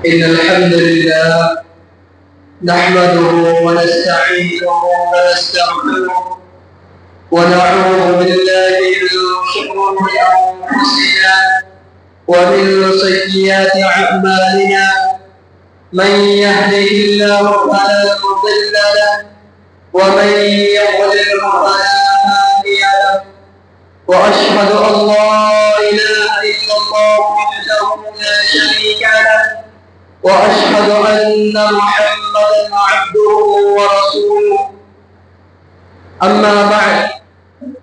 إن الحمد لله نحمده ونستعينه ونستغفره ونعوذ بالله من شرور أنفسنا ومن سيئات أعمالنا. من يهده الله فلا مضل له ومن يضلل فلا هادي له. وأشهد أن لا إله إلا الله وحده لا شريك له وأشهد أن محمدا عبده ورسوله. أما بعد،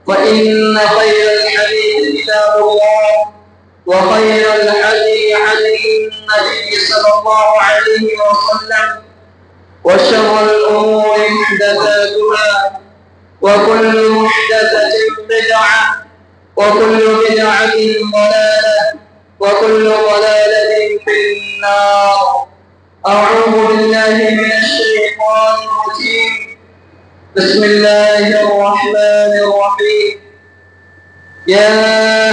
فإن خير الحديث كتاب الله وخير الهدي هدي النبي صلى الله عليه وسلم وشر الأمور محدثاتها وكل محدثة بدعة وكل بدعة ضلالة وكل ضلالة في النار. أعوذ بالله من الشيطان الرجيم. بسم الله الرحمن الرحيم. يا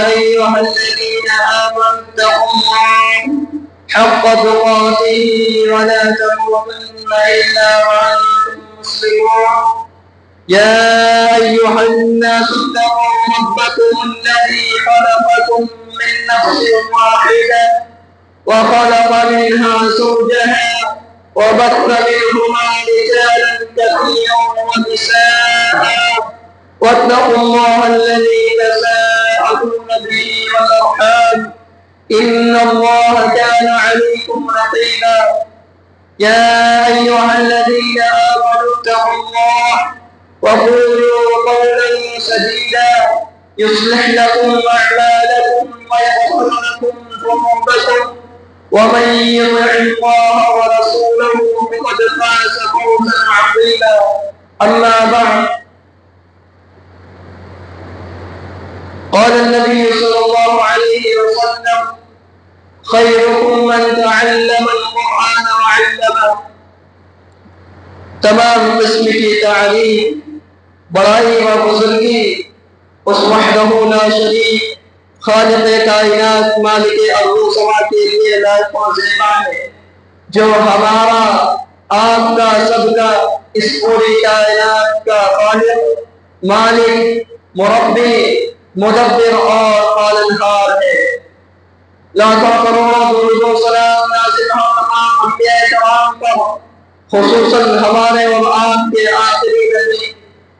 أيها الذين آمنوا اتقوا الله حق تقاته ولا تموتن إلا وأنتم مسلمون. يا أيها الناس اتقوا ربكم الذي خلقكم من نفس واحدة وخلق منها زوجها وبث منهما رجالا كثيرا ونساء واتقوا الله الذي تساءلون به والأرحام إن الله كان عليكم رقيبا. يا أيها الذين آمنوا اتقوا الله وقولوا قولا سديدا يصلح لكم أعمالكم ويغفر لكم ذنوبكم ومن يطع الله ورسوله فقد فاز فوزا عظيما. أما بعد، قال النبي صلى الله عليه وسلم: خيركم من تعلم القرآن وعلمه. تمام قسم کی تعریف، بڑائی و بزرگی اس وحدہ لا شریک خالق کائنات مالک ارض و سما کے لیے لائق و زیبا ہے، جو ہمارا آپ کا سب کا اس پوری کائنات کا خالق، مالک، مربی، مدبر اور پالنہار ہے۔ لاکھوں کروڑوں درود و سلام نازل ہو تمام انبیاء کرام پر، خصوصاً ہمارے اور آپ کے آخری نبی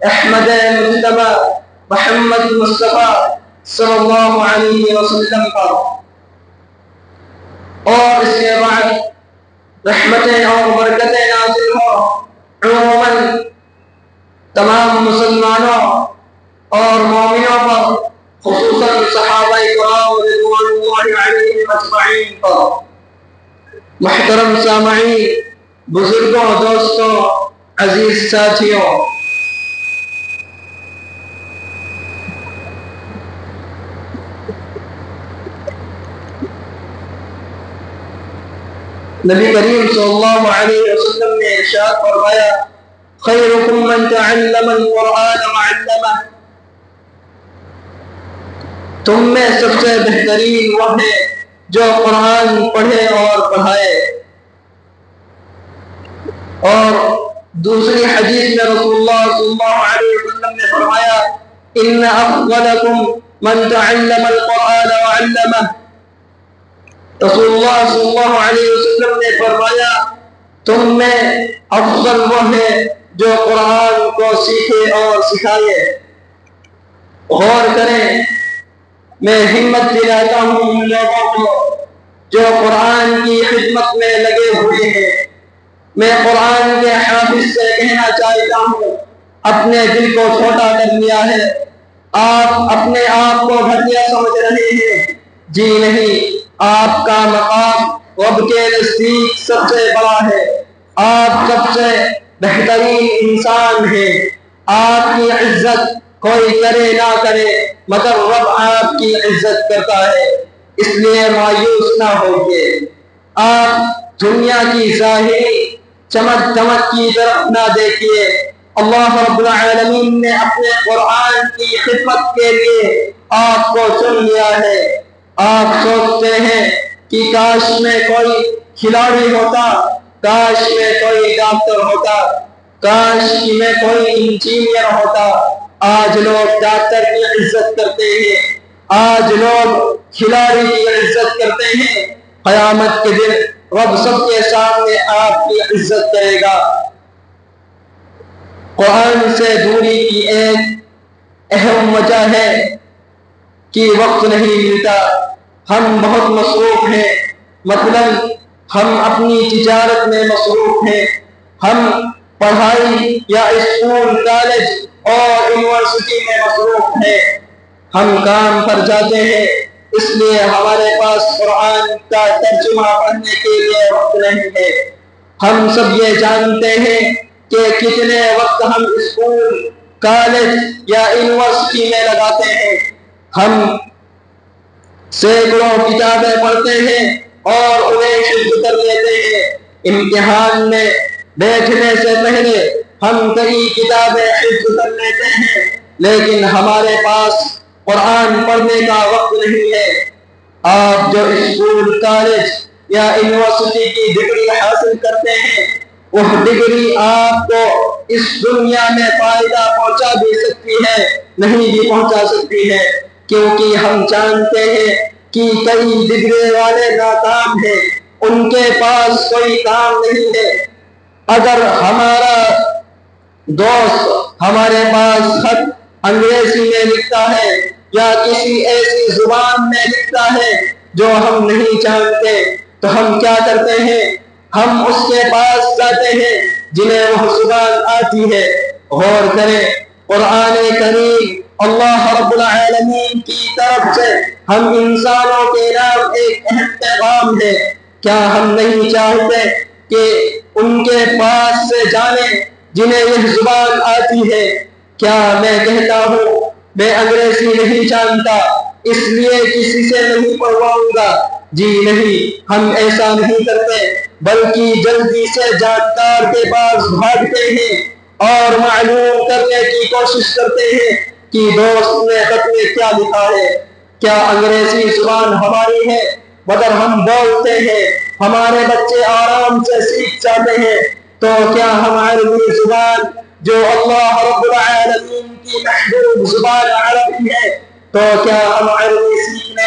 احمد مصطفیٰ محمد مصطفیٰ صلی اللہ علیہ وسلم پر، اور اس کے بعد رحمتیں اور برکتیں نازل ہو عموماً تمام مسلمانوں اور مومنوں پر، خصوصاً صحابہ کرام رضوان اللہ علیہم اجمعین پر۔ محترم سامعین، بزرگوں، دوستوں، عزیز ساتھیوں، نبی کریم صلی اللہ علیہ وسلم نے ارشاد فرمایا: خیرکم من تعلم القرآن وعلمہ۔ تم میں سب سے بہترین وہ ہے جو قرآن پڑھے اور پڑھائے۔ اور دوسری حدیث میں رسول اللہ صلی اللہ علیہ وسلم نے فرمایا: ان افضلکم من تعلم القرآن وعلمہ۔ رسول اللہ صلی اللہ علیہ وسلم نے فرمایا تم میں افضل وہ ہے جو قرآن کو سیکھے اور سکھائے۔ غور کریں، میں ہمت دلاتا ہوں ان لوگوں کو جو قرآن کی خدمت میں لگے ہوئے ہیں۔ میں قرآن کے حافظ سے کہنا چاہتا ہوں، اپنے دل کو چھوٹا کر لیا ہے۔ آپ اپنے آپ کو گھٹیا سمجھ رہے ہیں؟ جی نہیں، آپ کا مقام رب کے نزدیک سب سے بڑا ہے۔ آپ سب سے بہترین انسان ہیں۔ آپ کی عزت کوئی کرے نہ کرے مگر رب آپ کی عزت کرتا ہے، اس لیے مایوس نہ ہوئے۔ آپ دنیا کی ظاہری چمک دمک کی طرف نہ دیکھیے۔ اللہ رب العالمین نے اپنے قرآن کی خدمت کے لیے آپ کو چن لیا ہے۔ آپ سوچتے ہیں کہ کاش میں کوئی کھلاڑی ہوتا، کاش میں کوئی ڈاکٹر ہوتا، کاش میں کوئی انجینئر ہوتا۔ آج لوگ ڈاکٹر کی عزت کرتے ہیں، آج لوگ کھلاڑی کی عزت کرتے ہیں۔ قیامت کے دن رب سب کے سامنے آپ کی عزت کرے گا۔ قرآن سے دوری کی ایک اہم وجہ ہے کہ وقت نہیں ملتا، ہم بہت مصروف ہیں۔ مثلا ہم اپنی تجارت میں مصروف ہیں، ہم پڑھائی یا اسکول، کالج اور یونیورسٹی میں مصروف ہیں، ہم کام پر جاتے ہیں، اس لیے ہمارے پاس قرآن کا ترجمہ پڑھنے کے لیے وقت نہیں ہے۔ ہم سب یہ جانتے ہیں کہ کتنے وقت ہم اسکول، کالج یا یونیورسٹی میں لگاتے ہیں۔ ہم سینکڑوں کتابیں پڑھتے ہیں اور انہیں حفظ کر لیتے ہیں۔ امتحان میں بیٹھنے سے پہلے ہم کئی کتابیں حفظ کر لیتے ہیں، لیکن ہمارے پاس قرآن پڑھنے کا وقت نہیں ہے۔ آپ جو اسکول، کالج یا یونیورسٹی کی ڈگری حاصل کرتے ہیں، وہ ڈگری آپ کو اس دنیا میں فائدہ پہنچا بھی سکتی ہے، نہیں بھی پہنچا سکتی ہے، کیونکہ ہم جانتے ہیں کہ کئی ڈگری والے ناکام ہیں، ان کے پاس کوئی کام نہیں ہے۔ اگر ہمارا دوست ہمارے پاس خط انگریزی میں لکھتا ہے یا کسی ایسی زبان میں لکھتا ہے جو ہم نہیں جانتے، تو ہم کیا کرتے ہیں؟ ہم اس کے پاس جاتے ہیں جنہیں وہ زبان آتی ہے۔ غور کریں، قرآن کریم اللہ رب العالمین کی طرف سے ہم انسانوں کے نام ایک اہم پیغام ہے۔ کیا ہم نہیں چاہتے کہ ان کے پاس سے جانیں جنہیں یہ زبان آتی ہے؟ کیا میں کہتا ہوں میں انگریزی نہیں جانتا اس لیے کسی سے نہیں پڑھواؤں گا؟ جی نہیں، ہم ایسا نہیں کرتے، بلکہ جلدی سے جانکار کے پاس بھاگتے ہیں اور معلوم کرنے کی کوشش کرتے ہیں کہ دوست نے خط میں کیا لکھا ہے۔ کیا انگریزی زبان ہماری ہے مگر ہم بولتے ہیں، ہمارے بچے آرام سے سیکھ جاتے ہیں، تو کیا ہماری زبان جو اللہ رب العالمین کی محبوب زبان عربی ہے، تو کیا ہم عربی سیکھنے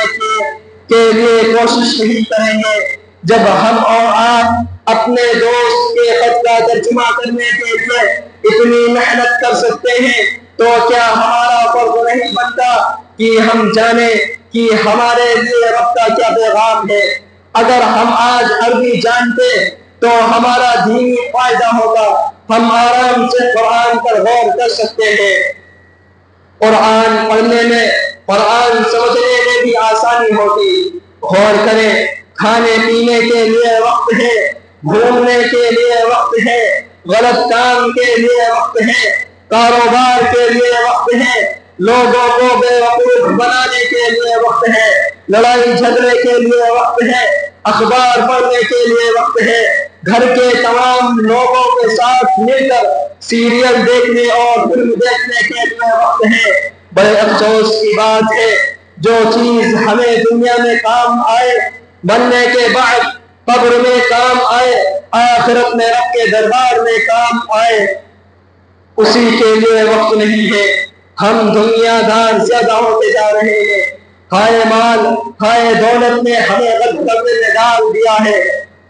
کے لیے کوشش نہیں کریں گے؟ جب ہم اور آپ اپنے دوست کے خط کا ترجمہ کرنے کے لیے اتنی محنت کر سکتے ہیں، تو کیا ہمارا فرض نہیں بنتا کہ ہم جانیں کہ ہمارے لیے رب کا کیا پیغام ہے؟ اگر ہم آج عربی جانتے تو ہمارا دینی فائدہ ہوگا، ہم آرام سے قرآن پر غور کر سکتے ہیں۔ قرآن پڑھنے میں، قرآن سمجھنے میں بھی آسانی ہوتی۔ غور کریں، کھانے پینے کے لیے وقت ہے، گھومنے کے لیے وقت ہے، غلط کام کے لیے وقت ہے، کاروبار کے لیے وقت ہے، لوگوں کو بے وقوف بنانے کے لیے وقت ہے، لڑائی جھگڑے کے لیے وقت ہے، اخبار پڑھنے کے لیے وقت ہے، گھر کے تمام لوگوں کے ساتھ مل کر سیریل دیکھنے اور فلم دیکھنے کے لیے وقت ہے۔ بڑے افسوس کی بات ہے، جو چیز ہمیں دنیا میں کام آئے، مرنے کے بعد قبر میں کام آئے، آخرت میں رب کے دربار میں کام آئے، اسی کے لیے وقت نہیں ہے۔ ہم دنیا دار زیادہ ہوتے جا رہے ہیں، کھائے مال، کھائے دولت نے ہمیں غرق کرنے میں ڈال دیا ہے۔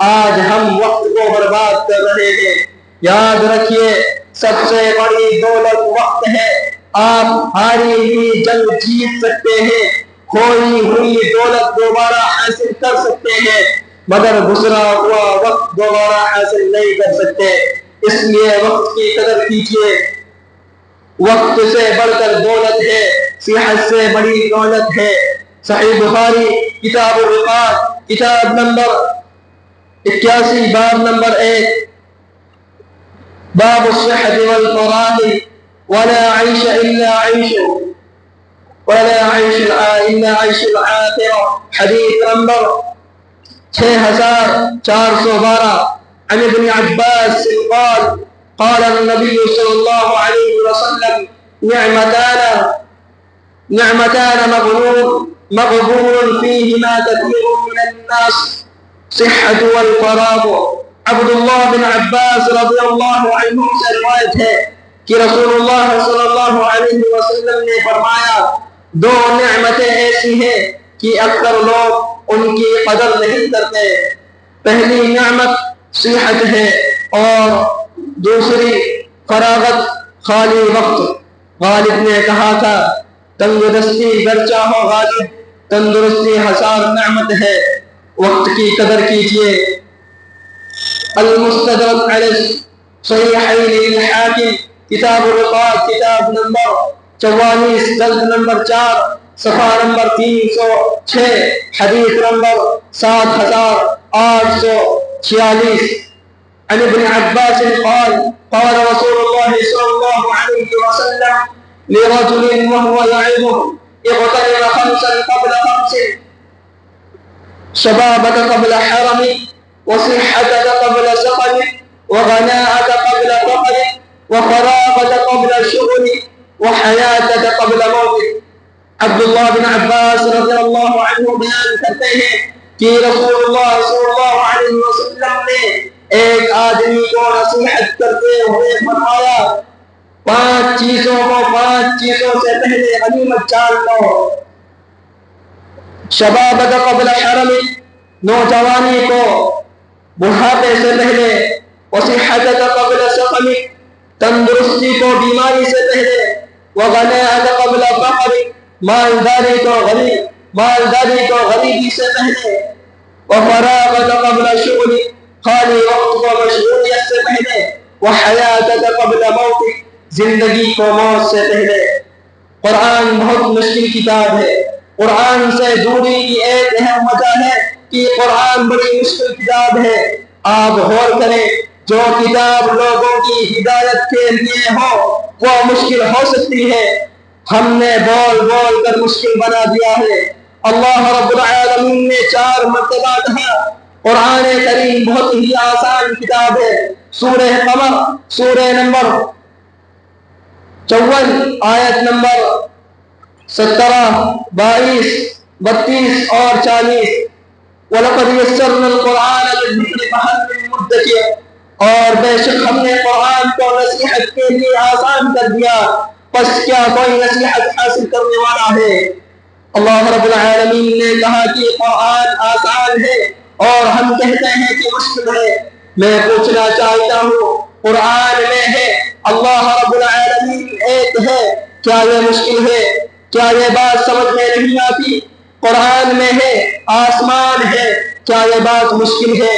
آج ہم وقت کو برباد کر رہے ہیں۔ یاد رکھیے، سب سے بڑی دولت وقت ہے۔ آپ ہاری ہوئی جنگ جیت سکتے ہیں، کھوئی ہوئی دولت دوبارہ حاصل کر سکتے ہیں، مگر گزرا ہوا وقت دوبارہ حاصل نہیں کر سکتے۔ اس لیے وقت کی قدر کیجیے۔ وقت سے بڑھ کر دولت ہے، صحت سے بڑی دولت ہے۔ صحیح بخاری کتاب الرقاق، کتاب نمبر 81، باب نمبر 1، باب الصحة والفراغ ولا عيش إلا عيش الآخرة، حدیث نمبر 6412، عن ابن عباس قال قال النبي صلى الله عليه وسلم نعمتان مغبون فيهما كثير من الناس، صحت والفراغ۔ عبداللہ بن عباس رضی اللہ عنہ سے روایت ہے کہ رسول اللہ صلی اللہ علیہ وسلم نے فرمایا، دو نعمتیں ایسی ہیں کہ اکثر لوگ ان کی قدر نہیں کرتے۔ پہلی نعمت صحت ہے اور دوسری فراغت، خالی وقت۔ غالب نے کہا تھا، تندرستی گر چاہو غالب، تندرستی ہزار نعمت ہے، وقت کی قدر کیجیے۔ المستدرک علی صحیحین للحاکم، کتاب الرقاق، کتاب نمبر 44، جلد نمبر 4، صفحہ نمبر 306، حدیث نمبر 7846۔ عن ابن عباس قال قال رسول الله صلى الله عليه وسلم لرجل وهو يعظه، اغتنم خمسا قبل خمس، شبابك قبل حرمك، وصحتك قبل سقمك، وغناءك قبل فقرك، وفراغك قبل شغلك، وحياتك قبل موتك۔ عبداللہ بن عباس رضی اللہ عنہ بیان کرتے ہیں کہ رسول اللہ صلی اللہ علیہ وسلم نے ایک آدمی کو نصیحت کرتے ہوئے فرمایا، 5 چیزوں سے پہلے غنیمت جان لو۔ شبابک قبل حرمک، نوجوانی کو بڑھاپے سے پہلے، وصحتک قبل سقمک، تندرستی کو بیماری سے پہلے، وغناءک قبل فقرک، مالداری کو غریبی سے پہلے، وفراغک قبل شغلک، خالی وقت کو مشغولیت سے پہلے، وحیاتک قبل موتک، زندگی کو موت سے پہلے۔ قرآن بہت مشکل کتاب ہے۔ قرآن سے دوری کی ایک اہم وجہ ہے کہ قرآن بڑی مشکل کتاب ہے۔ آپ غور کریں، جو کتاب لوگوں کی ہدایت کے لیے ہو وہ مشکل ہو سکتی ہے، ہم نے بول کر مشکل بنا دیا ہے۔ اللہ رب العالمین نے 4 مرتبہ کہا قرآن کریم بہت ہی آسان کتاب ہے۔ سورہ قمر، سورہ نمبر 54، آیت نمبر 17، 22، 32 اور 40۔ وَلَقَدْ يَسَّرْنَا الْقُرْآنَ لِلذِّكْرِ فَهَلْ مِن مُّدَّكِرٍ، اور بے شک ہم نے قرآن کو نصیحت کے لیے آسان کر دیا، پس کیا کوئی نصیحت حاصل کرنے والا ہے؟ اللہ رب العالمین نے کہا کہ قرآن آسان ہے اور ہم کہتے ہیں کہ مشکل ہے۔ میں پوچھنا چاہتا ہوں، قرآن میں ہے اللہ رب العالمین ایک ہے، کیا یہ مشکل ہے؟ کیا یہ بات سمجھ میں نہیں آتی؟ قرآن میں ہے آسمان ہے، کیا یہ بات مشکل ہے؟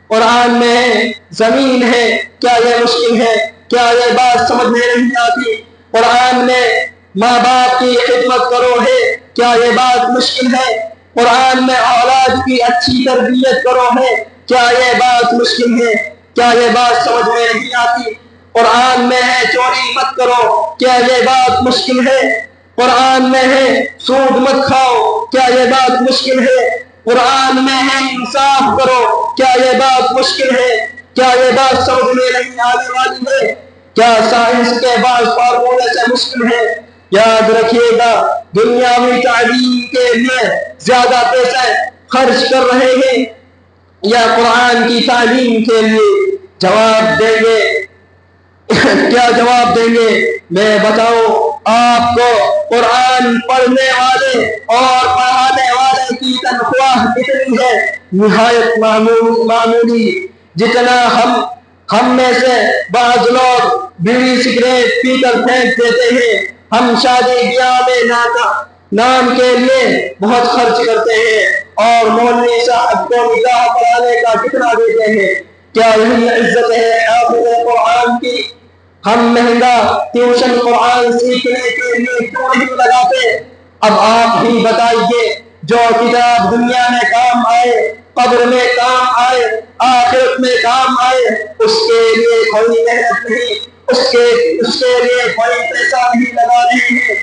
قرآن میں ہے زمین ہے، کیا یہ مشکل ہے؟ کیا یہ بات سمجھ میں نہیں آتی؟ قرآن میں ماں باپ کی خدمت کرو ہے، کیا یہ بات مشکل ہے؟ قرآن میں اولاد کی اچھی تربیت کرو ہے، کیا یہ بات مشکل ہے؟ کیا یہ بات سمجھ میں نہیں آتی؟ قرآن میں ہے چوری مت کرو، کیا یہ بات مشکل ہے؟ قرآن میں ہے سود مت کھاؤ، کیا یہ بات مشکل ہے؟ قرآن میں ہے انصاف کرو، کیا یہ بات مشکل ہے؟ کیا یہ بات سمجھ میں نہیں آنے والی ہے؟ کیا سائنس کے بعض فارمولے سے مشکل ہے؟ یاد رکھیے گا، دنیاوی تعلیم کے لیے زیادہ پیسے خرچ کر رہے ہیں یا قرآن کی تعلیم کے لیے؟ جواب دیں گے کیا جواب دیں گے؟ میں بتاؤں آپ کو، قرآن پڑھنے والے اور پڑھانے والے کی تنخواہ کتنی ہے؟ نہایت معمولی۔ جتنا ہم میں سے بعض لوگ بیڑی سگریٹ پی کر پھینک دیتے ہیں، ہم شادی بیاہ میں نام کے لیے بہت خرچ کرتے ہیں، اور مولوی صاحب کو نکاح پڑھانے کا کتنا دیتے ہیں۔ کیا یہی عزت ہے حافظ قرآن کی؟ ہم مہنگا ٹیوشن قرآن سیکھنے کے لیے کیوں نہیں لگاتے؟ اب آپ ہی بتائیے، جو کتاب دنیا میں کام آئے، قبر میں کام آئے، آخرت میں کام آئے، اس کے لیے کوئی محنت نہیں، اس کے لیے کوئی پیسہ نہیں لگا رہے ہیں۔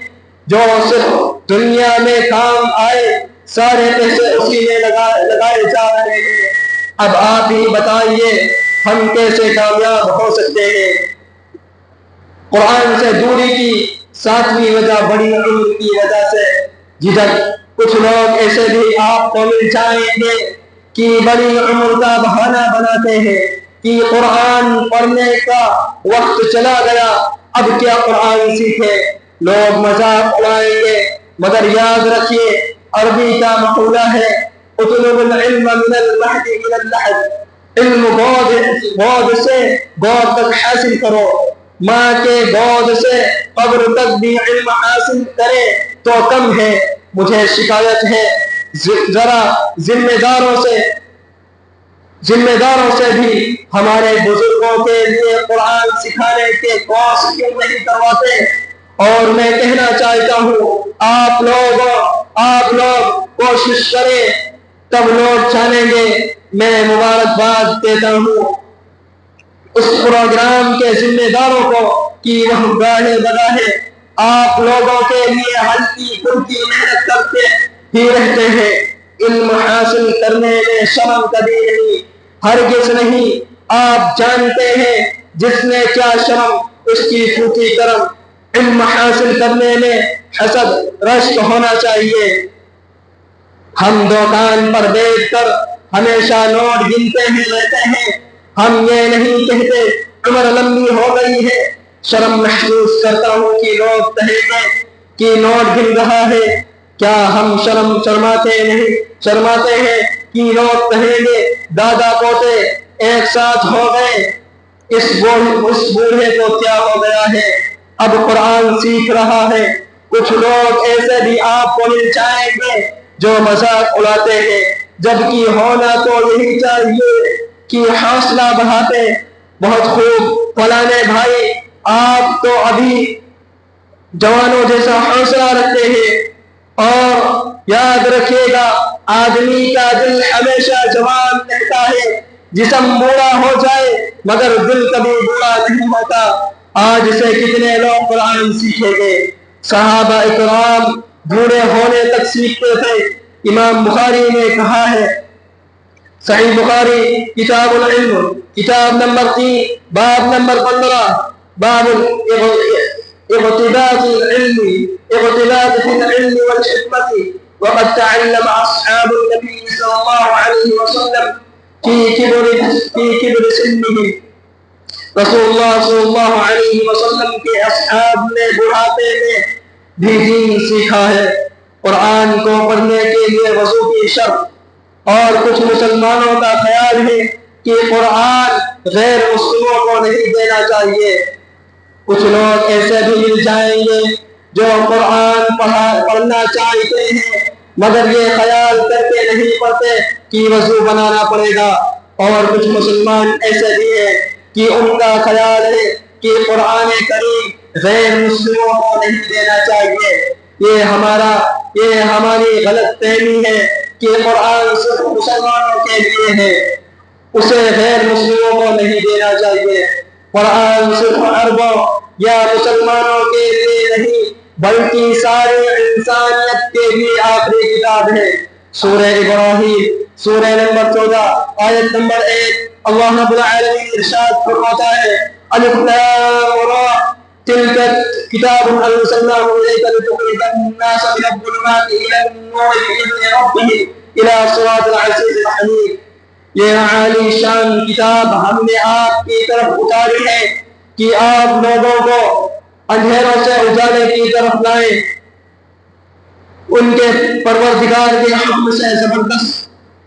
جو صرف دنیا میں کام آئے، سارے پیسے اسی میں لگائے جا رہے ہیں۔ اب آپ ہی بتائیے ہم کیسے کامیاب ہو سکتے ہیں؟ قرآن سے دوری کی 7ویں وجہ بڑی علم کی وجہ سے، جدھر کچھ لوگ ایسے بھی آپ کو مل جائیں گے کہ بڑی عمر کا بہانہ بناتے ہیں کہ قرآن پڑھنے کا وقت چلا گیا، اب کیا قرآن سیکھے، لوگ مذاق اڑائیں گے۔ مگر یاد رکھیے عربی کا مقولہ ہے اطلب العلم من المہد الى اللحد، علم گود سے گود تک حاصل کرو، ماں کے گود سے قبر تک بھی علم حاصل کرے تو کم ہے۔ مجھے شکایت ہے ذرا ذمہ داروں سے بھی ہمارے بزرگوں کے لیے قرآن سکھانے کے کورس کیوں نہیں کرواتے۔ اور میں کہنا چاہتا ہوں آپ لوگ کوشش کریں تب لوگ جانیں گے۔ میں مبارکباد دیتا ہوں اس پروگرام کے ذمہ داروں کو کہ وہ گاہے بگاہے آپ لوگوں کے لیے ہلکی پھلکی محنت کرتے ہی رہتے ہیں۔ علم حاصل کرنے میں شرم کبھی نہیں، ہرگز نہیں۔ آپ جانتے ہیں جس نے کیا شرم اس کی پھوٹی کرم۔ علم حاصل کرنے میں حسد رشک ہونا چاہیے۔ ہم دکان پر بیٹھ کر ہمیشہ نوٹ گنتے ہی رہتے ہیں، ہم یہ نہیں کہتے عمر لمبی ہو گئی ہے۔ شرم محسوس کرتا ہوں کہ لوگ کہیں گے کہ نوٹ گن رہا ہے۔ کیا ہم شرماتے ہیں کہ لوگ کہیں گے دادا پوتے ایک ساتھ ہو گئے، اس بوڑھے کو کیا ہو گیا ہے، اب قرآن سیکھ رہا ہے۔ کچھ لوگ ایسے بھی آپ کو مل جائیں گے جو مذاق اڑاتے ہیں، جبکہ ہونا تو یہی چاہیے کہ حوصلہ بڑھاتے۔ بہت خوب فلانے بھائی، آپ تو ابھی جوانوں جیسا حوصلہ رکھتے ہیں، اور یاد رکھیے گا آدمی کا دل ہمیشہ جوان رہتا ہے، جسم بوڑھا ہو جائے مگر دل کبھی بوڑھا نہیں ہوتا۔ آج سے کتنے لوگ قرآن سیکھیں گے؟ صحابہ اکرام بوڑھے ہونے تک سیکھتے تھے۔ امام بخاری نے کہا ہے، صحیح بخاری کتاب العلم کتاب نمبر 3 باب نمبر 15، باب اغتباط في العلم والحكمة، وقد تعلم أصحاب النبي صلى الله عليه وسلم في كبر سنهم۔ رسول اللہ صلی اللہ علیہ وسلم کے اصحاب نے بڑھاپے میں بھی دین سیکھا ہے۔ قرآن کو پڑھنے کے لیے وضو کی شرط، اور کچھ مسلمانوں کا خیال ہے کہ قرآن غیر مسلموں کو نہیں دینا چاہیے۔ کچھ لوگ ایسے بھی مل جائیں گے جو قرآن پڑھنا چاہتے ہیں مگر یہ خیال کرتے نہیں پڑھتے کہ وضو بنانا پڑے گا، اور کچھ مسلمان ایسے بھی ہیں کہ ان کا خیال ہے کہ قرآن کریم غیر مسلموں کو نہیں دینا چاہیے۔ یہ ہماری غلط فہمی ہے کہ قرآن صرف مسلمانوں کے لیے ہے، اسے غیر مسلموں کو نہیں دینا چاہیے۔ قرآن صرف عربوں یا مسلمانوں کے لیے نہیں بلکہ ساری انسانیت کے لیے آخری کتاب ہے۔ سورہ ابراہیم سورہ نمبر 14 آیت نمبر 1، اللہ رب العالمین ارشاد فرماتا ہے، الف لام را تلک کتاب انزلناه الیک لتخرج الناس من الظلمات الى النور باذن ربهم الى صراط العزیز الحمید۔ یہ عالی شان کتاب ہم نے آپ کی طرف اتاری ہے کہ آپ لوگوں کو اندھیروں سے اجالے کی طرف لائیں، ان کے پروردگار کے حکم سے زبردست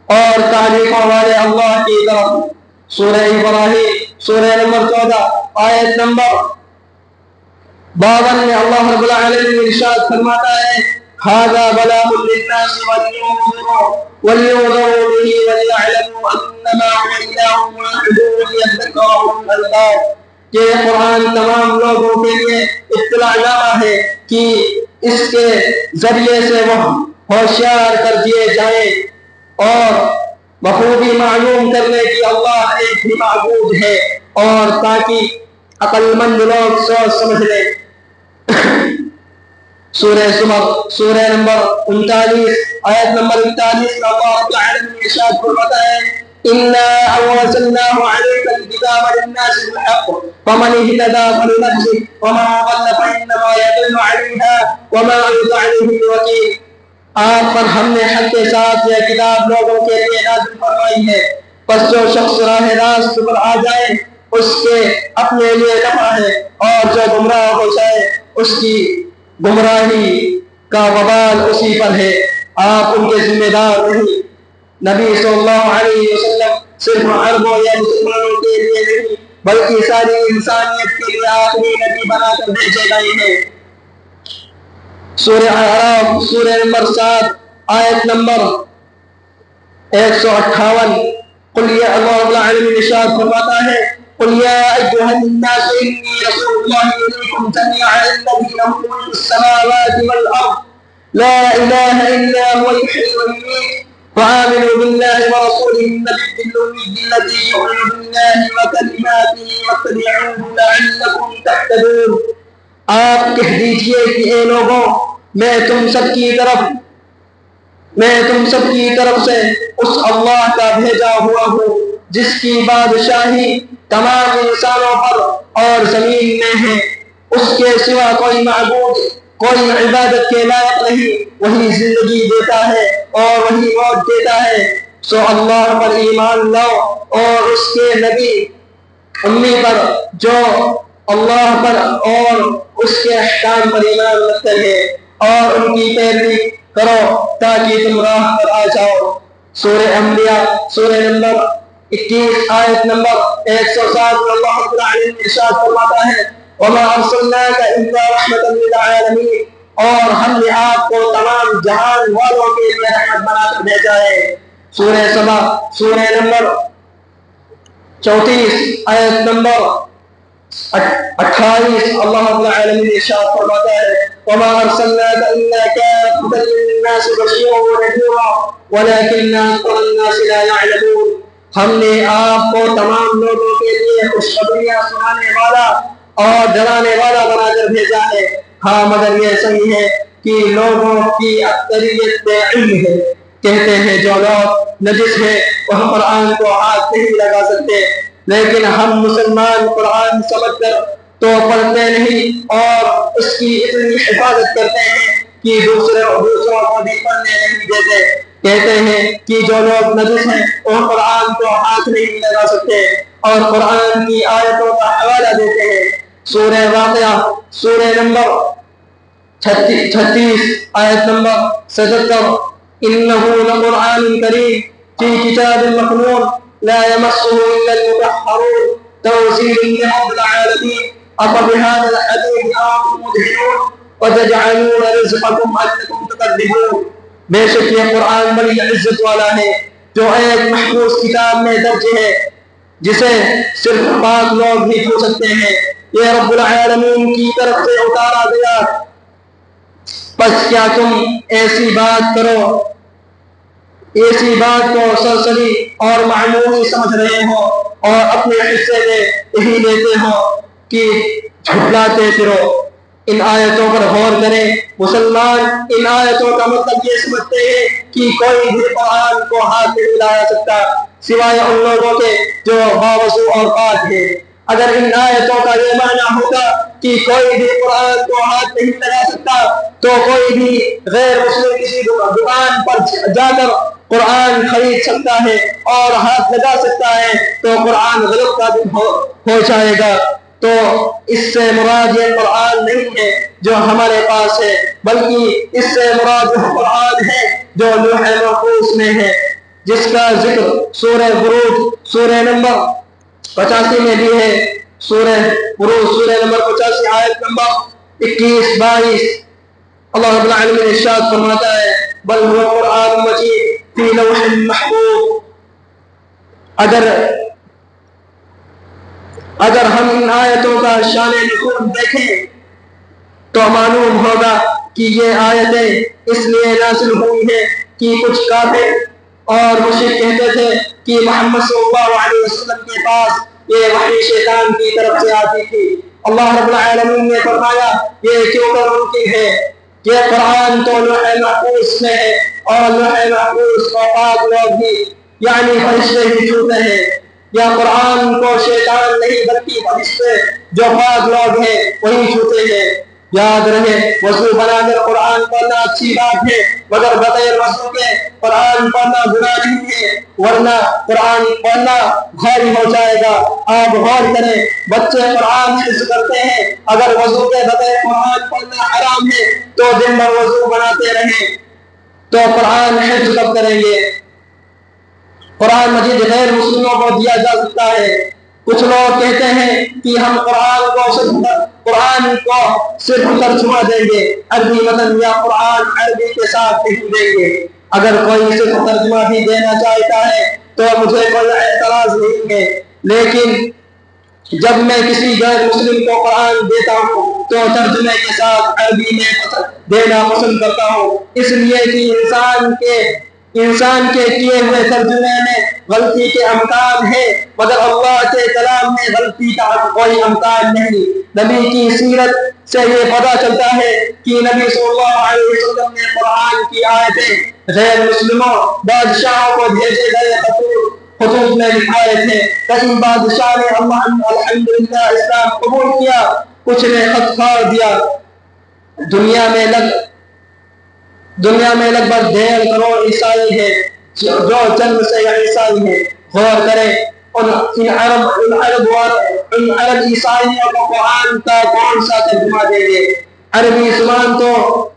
اور تعریفوں والے اللہ کی طرف۔ سورہ ابراہیم سورہ نمبر 14 آیت نمبر 52 میں اللہ رب العالمین ارشاد فرماتا ہے، ھذا بلاغ للناس ولينذروا به وليعلموا انما هو اله واحد وليذكر اولو الالباب۔ یہ قرآن تمام لوگوں کے لیے اطلاع نامہ ہے کہ اس کے ذریعے سے وہ ہوشیار کر دیے جائیں اور بخوبی معلوم کر لیں کہ اللہ ایک ہی معبود ہے، اور تاکہ عقل مند لوگ سوچ سمجھ لیں۔ سورہ زمر سورہ نمبر 39 آیت نمبر 41 میں اللہ تعالی نے ارشاد فرماتا ہے، انا انزلناه عليك الكتاب للناس بالحق فمن اهتدى فلنفسه ومن ضل فانما يضل عليها وما انت عليهم بوكيل۔ آپ پر ہم نے حق کے ساتھ یہ کتاب لوگوں کے لیے نازل فرمائی ہے، پس جو شخص راہ راست پر آ جائے اس کے اپنے لیے نفع ہے، اور جو گمراہ ہو جائے اس کی گمراہی کا وبال اسی پر ہے، آپ ان کے ذمہ دار نہیں۔ نبی صلی اللہ علیہ وسلم صرف عربوں یا مسلمانوں کے لیے نہیں بلکہ ساری انسانیت کے لیے آخری نبی بنا کر بھیجے گئے ہیں۔ سورہ اعراف سورہ نمبر 7 آیت نمبر 158۔ قل یا اللہ رب العالمین ارشاد فرماتا ہے، قل یا ایھا الناس انی رسول اللہ الیکم جمیعا الذی لہ ملک السماوات والارض لا الہ الا هو یحیی ویمیت فآمنوا باللہ ورسولہ النبی الأمی الذی یؤمن باللہ وکلماتہ واتبعوہ لعلکم تہتدون۔ آپ کہہ دیجئے کہ اے لوگوں، میں تم سب کی طرف سے اس اللہ کا بھیجا ہوا ہوں جس کی بادشاہی تمام انسانوں پر اور زمین میں ہے، اس کے سوا کوئی معبود، کوئی عبادت کے لائق نہیں، وہی زندگی دیتا ہے اور وہی موت دیتا ہے، سو اللہ پر ایمان لاؤ اور اس کے نبی امی پر جو اللہ پر اور اس کے احکام پر ایمان رکھتے ہیں، اور ان کی پیروی کرو تاکہ تم راہ پر آ جاؤ۔ سورہ انبیاء سورہ نمبر 21 آیت نمبر 107 میں اللہ رب العالمین ارشاد فرماتا ہے، وَمَا أَرْسَلْنَاكَ إِلَّا رَحْمَةً لِلْعَالَمِينَ، اور ہم نے آپ کو تمام جہان والوں کے لیے رحمت بنا کر بھیجا ہے۔ سورہ سبا سورہ نمبر 34 آیت نمبر 28 اللہ رب العالمین ارشاد فرماتا ہے، وَمَا أَرْسَلْنَاكَ إِلَّا كَافَّةً لِلنَّاسِ بَشِيرًا وَنَذِيرًا وَلَٰكِنَّ أَكْثَرَ النَّاسِ لَا يَعْلَمُونَ۔ ہم نے آپ کو تمام لوگوں کے لیے خوشخبریاں سنانے والا اور ڈرانے والا بنا کر بھیجا ہے، ہاں مگر یہ صحیح ہے کہ لوگوں کی اکثریت بے علم ہے۔ کہتے ہیں جو لوگ نجس ہیں وہ قرآن کو ہاتھ نہیں لگا سکتے، لیکن ہم مسلمان قرآن سمجھ کر تو پڑھتے نہیں اور اس کی اتنی حفاظت کرتے ہیں کہ دوسروں کو بھی پڑھنے نہیں دیتے۔ کہتے ہیں کہ جو لوگ نجس ہیں وہ قرآن کو ہاتھ نہیں لگا سکتے اور قرآن کی آیتوں کا حوالہ دیتے ہیں۔ سورہ واقعہ سورہ نمبر 36 آیت نمبر 77، إِنَّهُ لَقُرْآنٌ كَرِيمٌ فِي كِتَابٍ مَّكْنُونٍ لَا يَمَسُّهُ إِلَّا الْمُطَهَّرُونَ تَنزِيلٌ مِّن رَّبِّ الْعَالَمِينَ أَفَبِهَٰذَا الْحَدِيثِ أَنتُم مُّدْهِنُونَ وَتَجْعَلُونَ رِزْقَكُمْ أَنَّكُمْ تُكَذِّبُونَ۔ بے شک یہ قرآن بڑی عزت والا ہے جو ایک محفوظ کتاب میں درج ہے جسے صرف پاک لوگ ہی چھو سکتے ہیں، یہ رب العالمین کی طرف سے اتارا گیا، پس کیا تم ایسی بات کو سرسری اور معمولی سمجھ رہے ہو اور اپنے حصے میں یہی لیتے ہو کہ جھٹلاتے پھرو۔ ان آیتوں پر غور کریں۔ مسلمان ان آیتوں کا مطلب یہ سمجھتے ہیں کہ کوئی بھی قرآن کو ہاتھ نہیں لا سکتا سوائے ان لوگوں کے جو باوضو اور پاک ہیں۔ اگر ان آیتوں کا یہ معنی ہوتا کہ کوئی بھی قرآن کو ہاتھ نہیں لگا سکتا تو کوئی بھی غیر مسلم کسی دکان پر جا کر قرآن خرید سکتا ہے اور ہاتھ لگا سکتا ہے تو قرآن غلط ثابت ہو جائے گا۔ تو اس سے مراد یہ قرآن نہیں ہے جو ہمارے پاس ہے، بلکہ اس سے مراد وہ قرآن ہے جو لوح محفوظ میں ہے، جس کا ذکر سورہ بروج سورہ نمبر 85 میں بھی ہے۔ سورہ بروج سورہ نمبر 85 آیت نمبر 21-22 اللہ رب العالمین ارشاد فرماتا ہے، بل هو قرآن مجید فی لوح محفوظ۔ اگر ہم ان آیتوں کا شان نزول دیکھیں تو معلوم ہوگا کہ یہ آیتیں اس لیے نازل ہوئی ہیں کہ کچھ کافر اور مشرک کہتے تھے کہ محمد صلی اللہ علیہ وسلم کے پاس یہ وحی شیطان کی طرف سے آتی تھی۔ اللہ رب العالمین نے فرمایا یہ کیوں کر ممکن ہے؟ یہ قرآن تو لوح محفوظ میں ہے اور لوح محفوظ کو پاک لوگ بھی یعنی فرشتے ہی چھوتے ہیں، یا قرآن کو شیطان نہیں بلکہ فرشتے جو پاک لوگ ہیں وہی چھوتے ہیں۔ یاد رہے وضو بنا کر قرآن پڑھنا اچھی بات ہے، مگر بغیر وضو کے قرآن پڑھنا گناہ نہیں ہے، ورنہ قرآن پڑھنا بھاری ہو جائے گا۔ آپ غور کریں، بچے قرآن حفظ کرتے ہیں، اگر وضو کے بغیر قرآن پڑھنا حرام ہے تو دن بھر وضو بناتے رہیں تو قرآن حفظ کب کریں گے؟ قرآن مجید غیر مسلموں کو دیا جا سکتا ہے۔ کچھ لوگ کہتے ہیں کہ ہم قرآن کو صرف ترجمہ دیں گے، عربی متن یا قرآن عربی کے ساتھ لکھ دیں گے۔ اگر کوئی صرف ترجمہ بھی دینا چاہتا ہے تو مجھے کوئی اعتراض نہیں ہے، لیکن جب میں کسی غیر مسلم کو قرآن دیتا ہوں تو ترجمے کے ساتھ عربی میں دینا پسند کرتا ہوں، اس لیے کہ انسان کے کیے ہوئے ترجمے میں غلطی کے امکان ہے، مگر اللہ کے کلام میں غلطی کا کوئی امکان نہیں۔ نبی کی سیرت سے یہ پتہ چلتا ہے کہ نبی صلی اللہ علیہ وسلم نے قرآن کی آیتیں غیر مسلموں بادشاہوں کو بھیجے گئے خطوط میں لکھائے تھے۔ کئی بادشاہ نے الحمدللہ اسلام قبول کیا، کچھ نے خط پھاڑ دیا۔ دنیا میں لگ بھگ 1.5 کروڑ عیسائی ہیں جو جنم سے عیسائی ہیں۔ غور کریں ان عرب عیسائیوں کو قرآن کا کون سا ترجمہ دیں گے؟ عربی زبان تو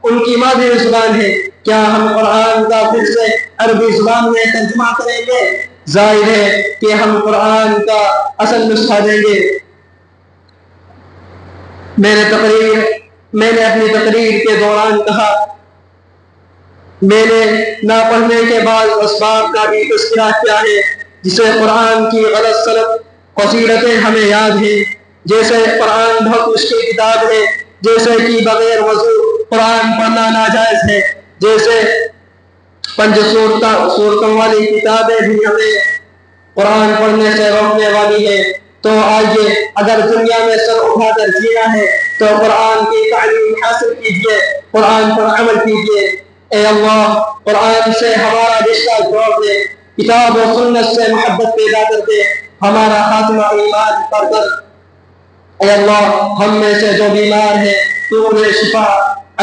ان کی مادری زبان ہے، کیا ہم قرآن کا پھر سے عربی زبان میں ترجمہ کریں گے؟ ظاہر ہے کہ ہم قرآن کا اصل نسخہ دیں گے۔ میں نے اپنی تقریر کے دوران کہا، میں نے نہ پڑھنے کے بعد اسباب کا بھی تذکرہ کیا ہے، جسے قرآن کی غلط سلط فضیلتیں ہمیں یاد ہیں، جیسے قرآن بہت مشکل کتاب ہے، جیسے کہ بغیر وضو قرآن پڑھنا ناجائز ہے، جیسے 5 صورتوں والی کتابیں بھی ہمیں قرآن پڑھنے سے روکنے والی ہے۔ تو آئیے، اگر دنیا میں سر اٹھا کر جینا ہے تو قرآن کی تعلیم حاصل کیجیے، قرآن پر عمل کیجیے۔ اے اللہ، قرآن سے ہمارا رشتہ جوڑ دے، کتاب و سنت سے محبت پیدا کر دے، ہمارا خاتمہ ایمان پر کر۔ اے اللہ، ہم میں سے جو بیمار ہیں تو انہیں شفا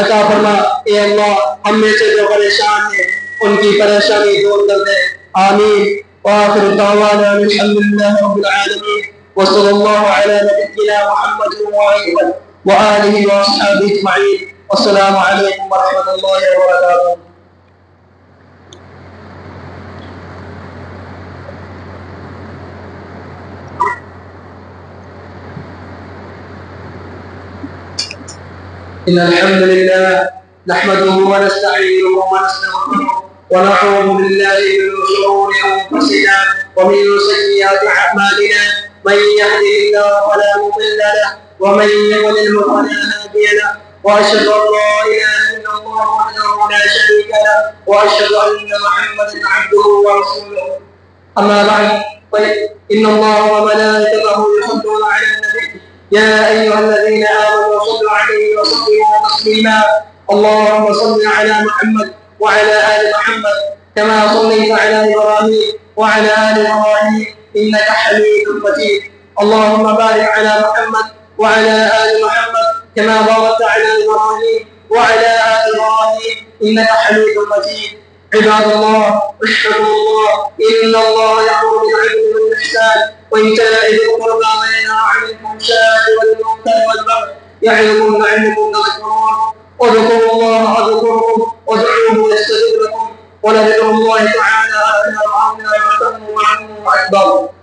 عطا فرما۔ اے اللہ، ہم میں سے جو پریشان ہیں ان کی پریشانی دور کر دے۔ آمین۔ وآخر دعوانا الحمد لله رب العالمين، وصلى الله على نبينا محمد وآله وأصحابه أجمعين، والسلام عليكم ورحمة الله وبركاته۔ إن الحمد لله نحمده ونستعينه ونستغفره ونعوذ بالله من شرور أنفسنا ومن سيئات أعمالنا، من يهده الله فلا مضل له ومن يضلل فلا هادي له، وأشهد أن لا إله إلا الله وحده لا شريك له، وأشهد أن محمدا عبده ورسوله. أما بعد، فإن الله وملائكته يصلون على النبي يا أيها الذين آمنوا صلوا عليه وسلموا تسليما. اللهم صل على محمد وعلى آل محمد كما صليت على إبراهيم وعلى آل إبراهيم إنك حميد مجيد. اللهم بارك على محمد وعلى آل محمد كما باركت على إبراهيم وعلى آل إبراهيم إنك حميد مجيد. عباد الله، اشكروا الله، إن الله يأمر بالعدل والإحسان وإيتاء ذي القربى وينهى عن الفحشاء والمنكر والبغي يعظكم لعلكم تذكرون. اذكروا الله أذكركم وادعوه يستجب لكم، ولذكر الله تعالى أكبر وأكبر.